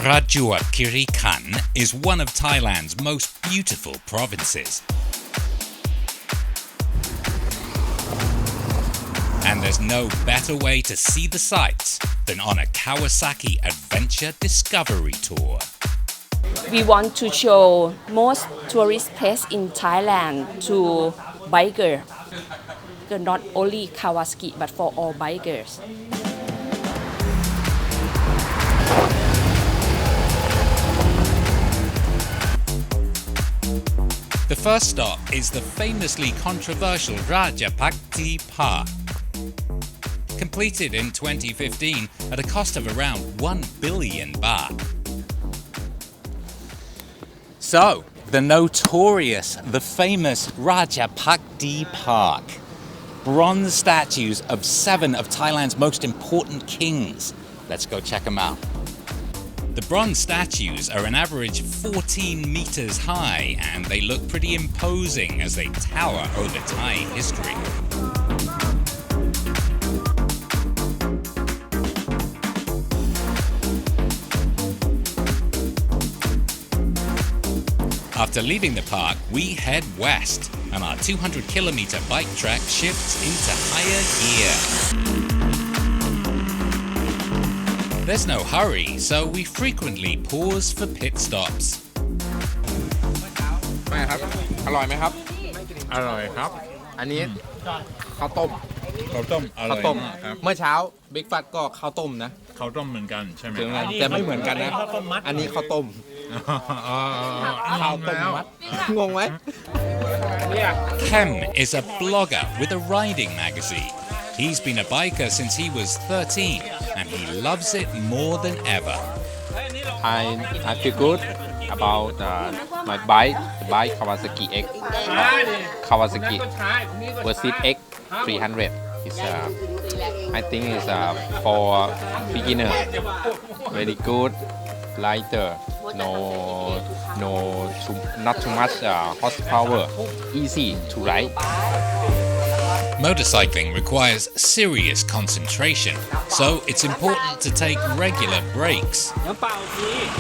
Prachuap Khiri Khan is one of Thailand's most beautiful provinces. And there's no better way to see the sights than on a Kawasaki Adventure Discovery Tour. We want to show most tourist places in Thailand to bikers. Not only Kawasaki, but for all bikers. The first stop is the famously controversial Rajapakti Park. Completed in 2015 at a cost of around 1 billion baht. So, the notorious, the famous Rajapakti Park. Bronze statues of 7 of Thailand's most important kings. Let's go check them out. The bronze statues are an average 14 meters high, and they look pretty imposing as they tower over Thai history. After leaving the park, we head west, and our 200-kilometer bike trek shifts into higher gear. There's no hurry, so we frequently pause for pit stops. ไม่ครับอร่อยไหมครับ อร่อยครับ อันนี้ข้าวต้ม ข้าวต้มอร่อยมากครับ เมื่อเช้าบิ๊กฟัดก็ข้าวต้มนะ ข้าวต้มเหมือนกันใช่ไหม แต่ไม่เหมือนกันนะ อันนี้ข้าวต้ม ข้าวต้มมัด งงไหม Kem is a blogger with a riding magazine. He's been a biker since he was 13, and he loves it more than ever. I feel good about my bike, the bike Kawasaki X, Kawasaki Versus X 300. It's I think it's for beginner. Very good, lighter, not too much horsepower, easy to ride. Motorcycling requires serious concentration, so it's important to take regular breaks.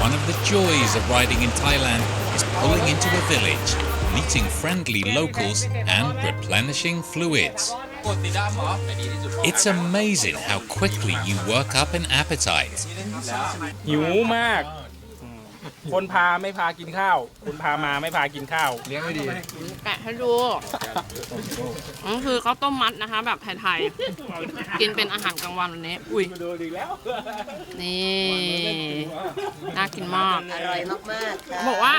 One of the joys of riding in Thailand is pulling into a village, meeting friendly locals and replenishing fluids. It's amazing how quickly you work up an appetite. หิวมาก คนพาไม่พากินข้าว คนพามาไม่พากินข้าว เลี้ยงไม่ดี แกะให้ดูนี่คือข้าวต้มมัดนะคะแบบไทยๆ กินเป็นอาหารกลางวันวันนี้ อุ้ยนี่น่ากินมาก อร่อยมากๆค่ะ บอกว่า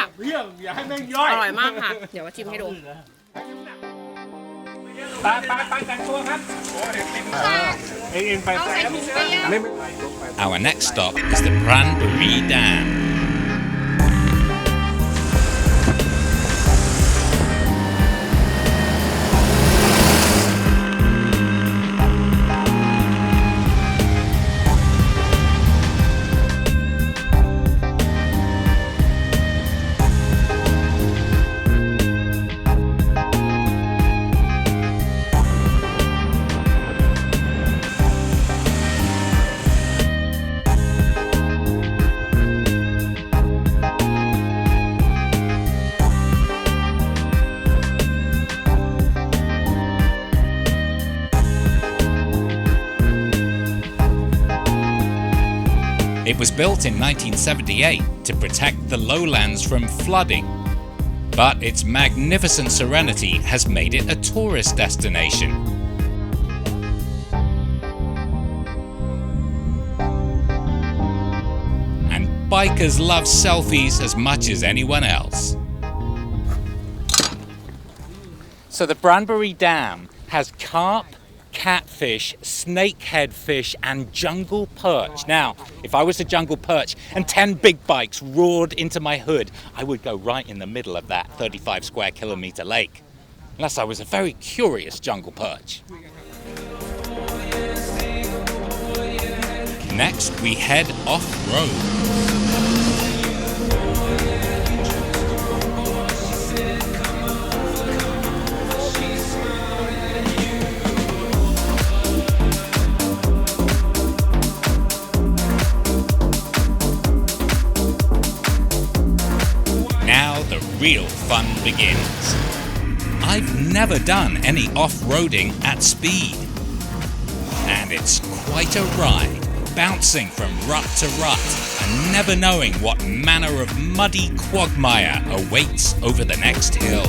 อย่าให้แม่งย่อย อร่อยมากค่ะ เดี๋ยวมาชิมให้ดู ไปแต่งตัวครับเอ็นไป Our next stop is the Branbury Dam. It was built in 1978 to protect the lowlands from flooding, but its magnificent serenity has made it a tourist destination. And bikers love selfies as much as anyone else. So the Branbury Dam has carp, catfish, snakehead fish, and jungle perch. Now, if I was a jungle perch and 10 big bikes roared into my hood, I would go right in the middle of that 35 square kilometer lake. Unless I was a very curious jungle perch. Next, we head off-road. begins. I've never done any off-roading at speed. And it's quite a ride, bouncing from rut to rut and never knowing what manner of muddy quagmire awaits over the next hill.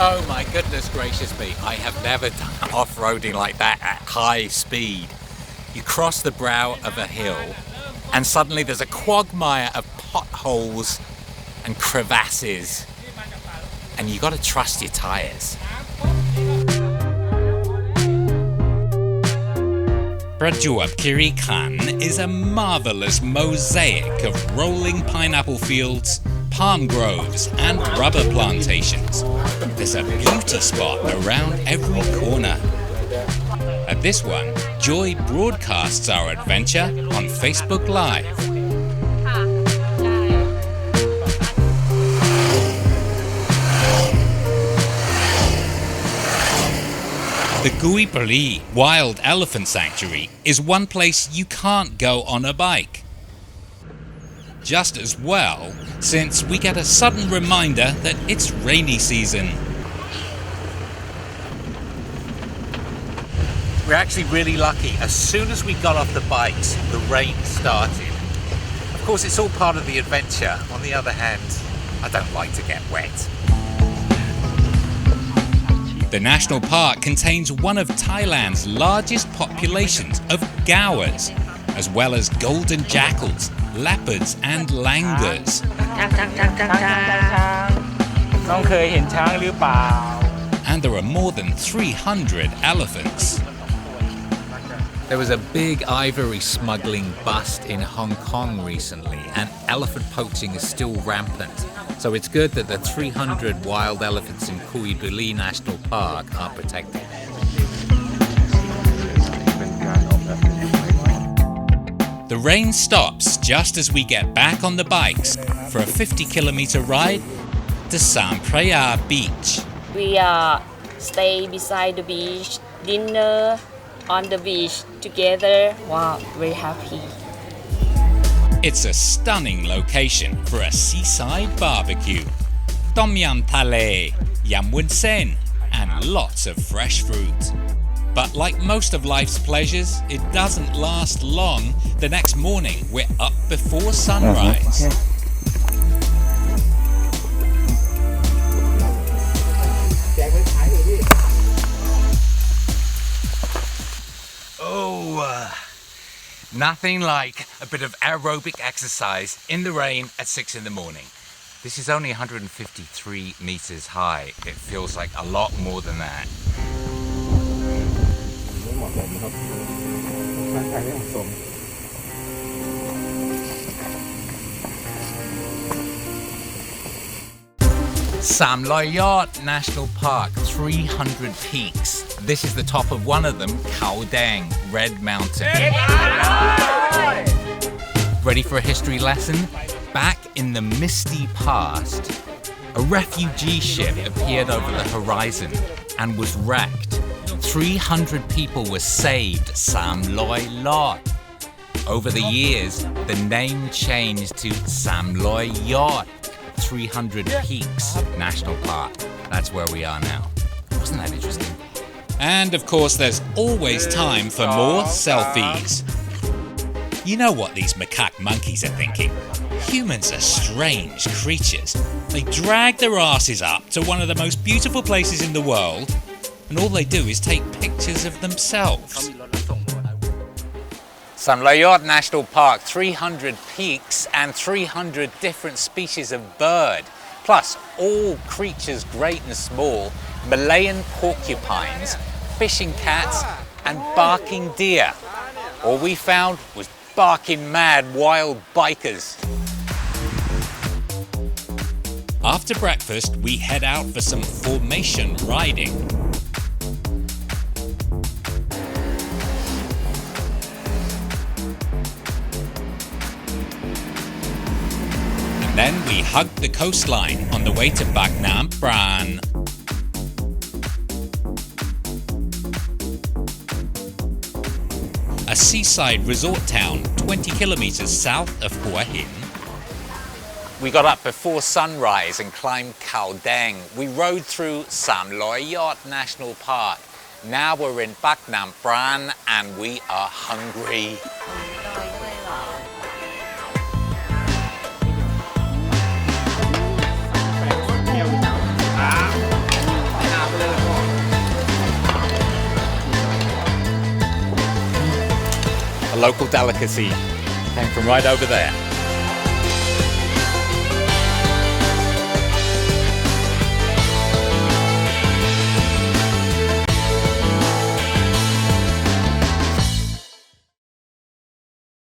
Oh my goodness gracious me, I have never done off-roading like that at high speed. You cross the brow of a hill and suddenly there's a quagmire of potholes and crevasses and you got to trust your tires. Prachuap Khiri Khan is a marvelous mosaic of rolling pineapple fields, palm groves and rubber plantations. There's a beauty spot around every corner. At this one, Joy broadcasts our adventure on Facebook Live. The Kui Buri Wild Elephant Sanctuary is one place you can't go on a bike. Just as well, since we get a sudden reminder that it's rainy season. We're actually really lucky. As soon as we got off the bikes, the rain started. Of course, it's all part of the adventure. On the other hand, I don't like to get wet. The national park contains one of Thailand's largest populations of gawas, as well as golden jackals, leopards and langurs. And there are more than 300 elephants. There was a big ivory smuggling bust in Hong Kong recently, and elephant poaching is still rampant. So it's good that the 300 wild elephants in Kui Buri National Park are protected. The rain stops just as we get back on the bikes for a 50-kilometer ride to Sam Phraya Beach. We stay beside the beach, dinner on the beach together. Wow, very happy. It's a stunning location for a seaside barbecue. Tom yum thale, yum woon sen, and lots of fresh fruit. But like most of life's pleasures, it doesn't last long. The next morning, we're up before sunrise. Nothing like a bit of aerobic exercise in the rain at 6 in the morning. This is only 153 meters high. It feels like a lot more than that. Samloi National Park, 300 peaks. This is the top of one of them, Khao Dang, Red Mountain. Ready for a history lesson? Back in the misty past, a refugee ship appeared over the horizon and was wrecked. 300 people were saved, Samloi Lot. Over the years, the name changed to Samloi Yacht, 300 Peaks National Park. That's where we are now. Wasn't that interesting? And of course, there's always time for more selfies. You know what these macaque monkeys are thinking? Humans are strange creatures. They drag their asses up to one of the most beautiful places in the world, and all they do is take pictures of themselves. Samloi National Park, 300 peaks and 300 different species of bird, plus all creatures great and small, Malayan porcupines, fishing cats and barking deer. All we found was barking mad wild bikers. After breakfast, we head out for some formation riding. And then we hug the coastline on the way to Bak Nam Pran. A seaside resort town 20 kilometers south of Hua Hin. We got up before sunrise and climbed Khao Dang. We rode through Samloi National Park. Now we're in Pak Nam Pran and we are hungry. A local delicacy came from right over there.